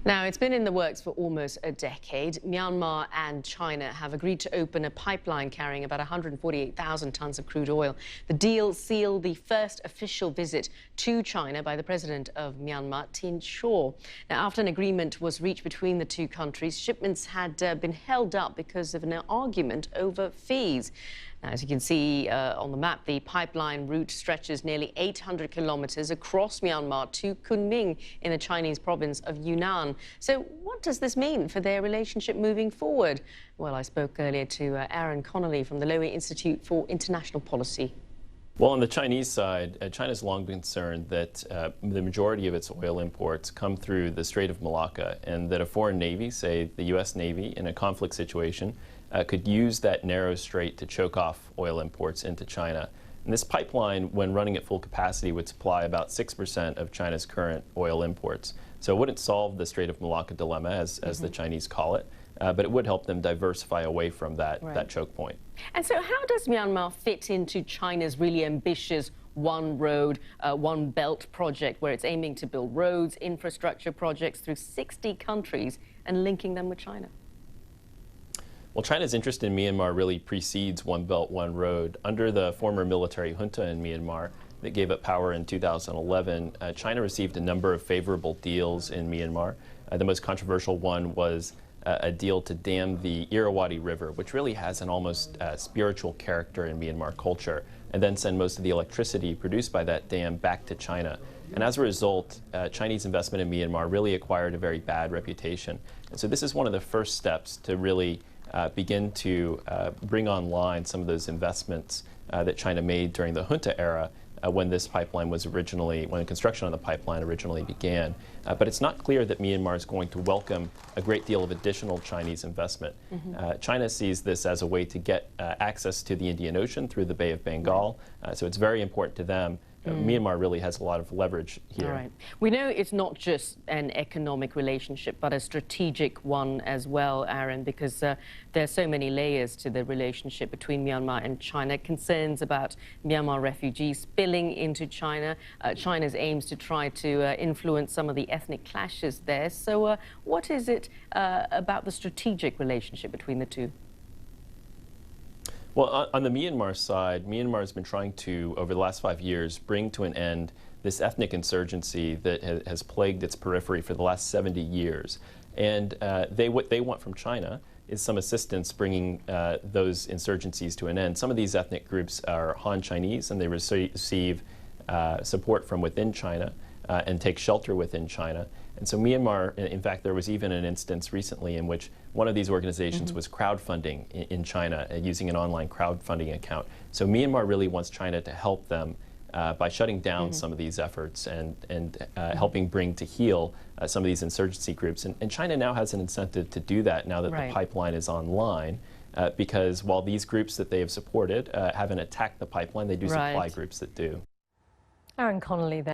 Now, it's been in the works for almost a decade. Myanmar and China have agreed to open a pipeline carrying about 148,000 tons of crude oil. The deal sealed the first official visit to China by the president of Myanmar, Tin Shui. Now, after an agreement was reached between the two countries, shipments had been held up because of an argument over fees. Now, as you can see on the map, the pipeline route stretches nearly 800 kilometers across Myanmar to Kunming in the Chinese province of Yunnan. So what does this mean for their relationship moving forward? Well, I spoke earlier to Aaron Connolly from the Lowy Institute for International Policy. Well, on the Chinese side, China's long been concerned that the majority of its oil imports come through the Strait of Malacca, and that a foreign navy, say the U.S. Navy, in a conflict situation, could use that narrow strait to choke off oil imports into China. And this pipeline, when running at full capacity, would supply about 6% of China's current oil imports. So it wouldn't solve the Strait of Malacca dilemma, as the Chinese call it, but it would help them diversify away from that choke point. And so how does Myanmar fit into China's really ambitious One Road, One Belt project, where it's aiming to build roads, infrastructure projects through 60 countries and linking them with China? Well, China's interest in Myanmar really precedes One Belt, One Road. Under the former military junta in Myanmar that gave up power in 2011, China received a number of favorable deals in Myanmar. The most controversial one was a deal to dam the Irrawaddy River, which really has an almost spiritual character in Myanmar culture, and then send most of the electricity produced by that dam back to China. And as a result, Chinese investment in Myanmar really acquired a very bad reputation. And so this is one of the first steps to really begin to bring online some of those investments that China made during the junta era when this pipeline was when construction on the pipeline originally began. But it's not clear that Myanmar is going to welcome a great deal of additional Chinese investment. China sees this as a way to get access to the Indian Ocean through the Bay of Bengal, so it's very important to them. Myanmar really has a lot of leverage here. All right. We know it's not just an economic relationship, but a strategic one as well, Aaron, because there are so many layers to the relationship between Myanmar and China. Concerns about Myanmar refugees spilling into China, China's aims to try to influence some of the ethnic clashes there. So what is it about the strategic relationship between the two? Well, on the Myanmar side, Myanmar has been trying to, over the last 5 years, bring to an end this ethnic insurgency that has plagued its periphery for the last 70 years. And what they want from China is some assistance bringing those insurgencies to an end. Some of these ethnic groups are Han Chinese, and they receive support from within China and take shelter within China. And so Myanmar, in fact, there was even an instance recently in which one of these organizations was crowdfunding in China using an online crowdfunding account. So Myanmar really wants China to help them by shutting down some of these efforts and helping bring to heel some of these insurgency groups. And China now has an incentive to do that now that the pipeline is online. Because while these groups that they have supported haven't attacked the pipeline, they do supply groups that do. Aaron Connolly there.